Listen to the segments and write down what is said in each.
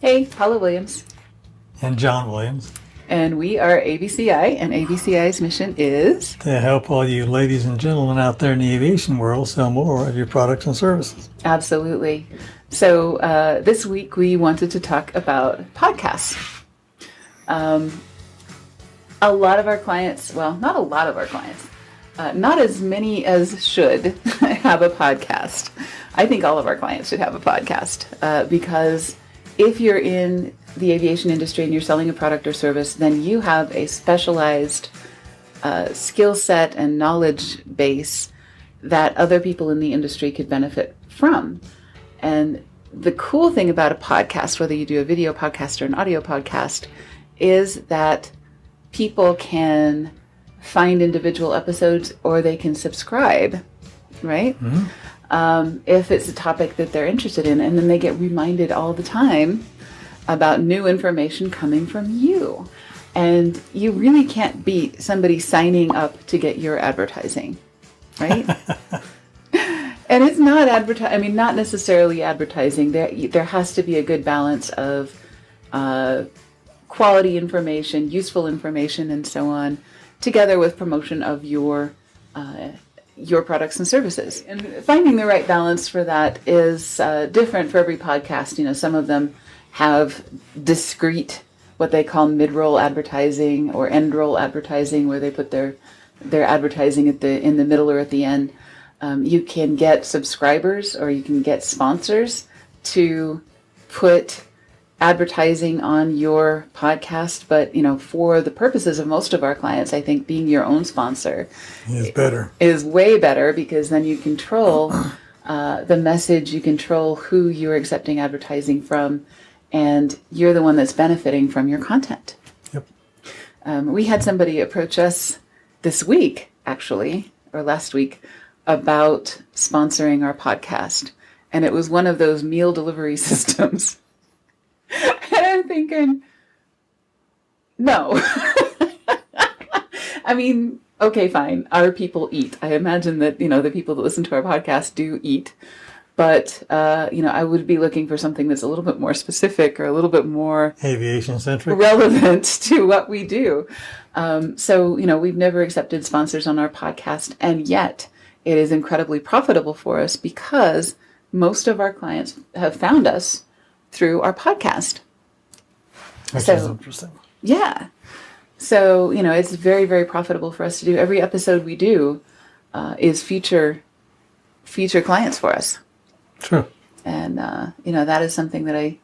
Hey, Paula Williams. And John Williams. And we are ABCI, and ABCI's mission is to help all you ladies and gentlemen out there in the aviation world sell more of your products and services. Absolutely. So this week we wanted to talk about podcasts. A lot of our clients, well, not a lot of our clients, not as many as should have a podcast. I think all of our clients should have a podcast because if you're in the aviation industry and you're selling a product or service, then you have a specialized skill set and knowledge base that other people in the industry could benefit from. And the cool thing about a podcast, whether you do a video podcast or an audio podcast, is that people can find individual episodes or they can subscribe, right? Mm-hmm. If it's a topic that they're interested in, and then they get reminded all the time about new information coming from you. And you really can't beat somebody signing up to get your advertising, right? And it's not not necessarily advertising. There has to be a good balance of quality information, useful information, and so on, together with promotion of your products and services. And finding the right balance for that is different for every podcast. You know, some of them have discrete, what they call mid-roll advertising or end-roll advertising, where they put their advertising in the middle or at the end. You can get subscribers or you can get sponsors to put advertising on your podcast, but for the purposes of most of our clients, I think being your own sponsor is way better, because then you control the message, you control who you're accepting advertising from, and you're the one that's benefiting from your content. Yep. We had somebody approach us this week, actually, or last week, about sponsoring our podcast, and it was one of those meal delivery systems. And I'm thinking, no. I mean, okay, fine. Our people eat. I imagine that, the people that listen to our podcast do eat. But, I would be looking for something that's a little bit more specific or a little bit more aviation-centric, relevant to what we do. So, we've never accepted sponsors on our podcast. And yet it is incredibly profitable for us because most of our clients have found us through our podcast. Which is interesting. Yeah. So, it's very, very profitable for us to do. Every episode we do is feature clients for us. True. And, that is something that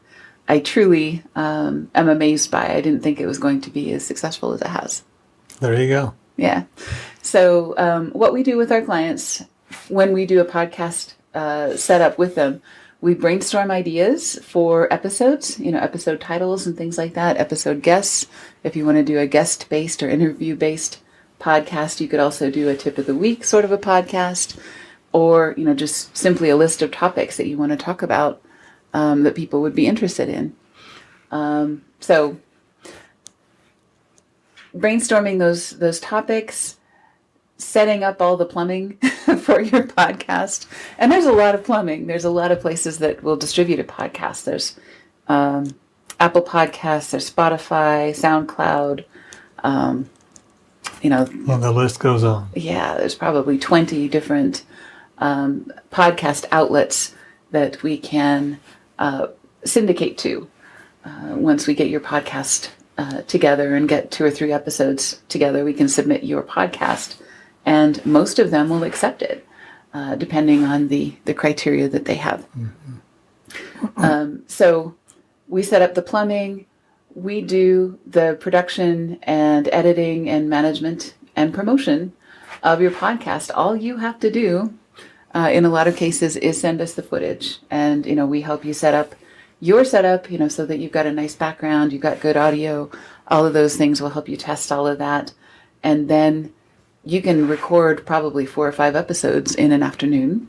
I truly am amazed by. I didn't think it was going to be as successful as it has. There you go. Yeah. So what we do with our clients when we do a podcast setup with them, we brainstorm ideas for episodes, episode titles and things like that, episode guests. If you want to do a guest-based or interview-based podcast, you could also do a tip of the week sort of a podcast, or, just simply a list of topics that you want to talk about that people would be interested in. So brainstorming those topics, setting up all the plumbing for your podcast. And there's a lot of plumbing. There's a lot of places that will distribute a podcast. There's Apple Podcasts, there's Spotify, SoundCloud. And the list goes on. Yeah, there's probably 20 different podcast outlets that we can syndicate to once we get your podcast together and get 2 or 3 episodes together. We can submit your podcast, and most of them will accept it, depending on the criteria that they have. Mm-hmm. So we set up the plumbing, we do the production and editing and management and promotion of your podcast. All you have to do, in a lot of cases, is send us the footage, and we help you set up your setup, so that you've got a nice background, you've got good audio. All of those things will help you test all of that, and then you can record probably 4 or 5 episodes in an afternoon,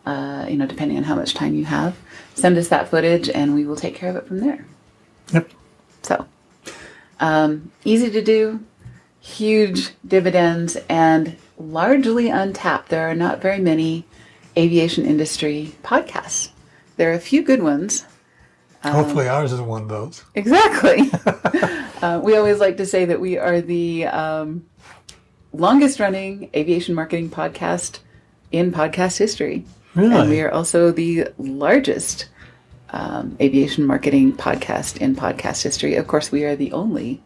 depending on how much time you have. Send us that footage and we will take care of it from there. Yep. So, easy to do, huge dividends, and largely untapped. There are not very many aviation industry podcasts. There are a few good ones, Hopefully ours is one of those. Exactly. We always like to say that we are the longest running aviation marketing podcast in podcast history. Really? And we are also the largest aviation marketing podcast in podcast history. Of course, we are the only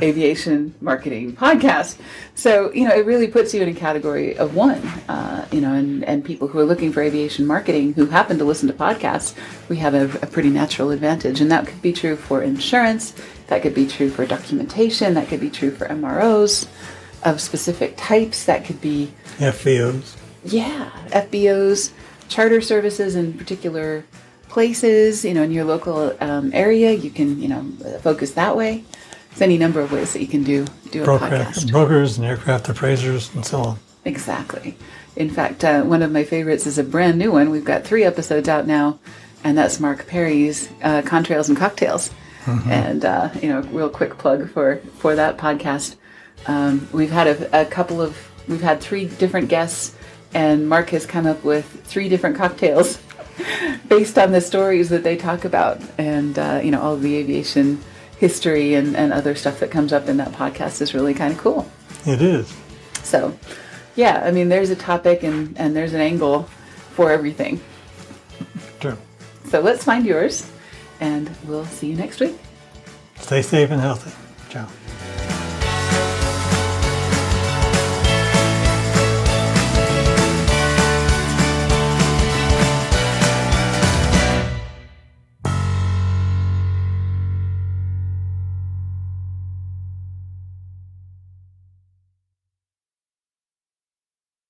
aviation marketing podcast. So, it really puts you in a category of one, and people who are looking for aviation marketing who happen to listen to podcasts, we have a pretty natural advantage. And that could be true for insurance. That could be true for documentation. That could be true for MROs of specific types. That could be FBOs. Yeah, FBOs, charter services in particular places, in your local area. You can, focus that way. There's any number of ways that you can do a podcast. Brokers and aircraft appraisers and so on. Exactly. In fact, one of my favorites is a brand new one. We've got 3 episodes out now, and that's Mark Perry's Contrails and Cocktails. Mm-hmm. And, real quick plug for that podcast. We've had we've had 3 different guests, and Mark has come up with 3 different cocktails based on the stories that they talk about, and all of the aviation history and other stuff that comes up in that podcast is really kind of cool. It is. So, yeah, there's a topic and there's an angle for everything. True. So let's find yours, and we'll see you next week. Stay safe and healthy. Ciao.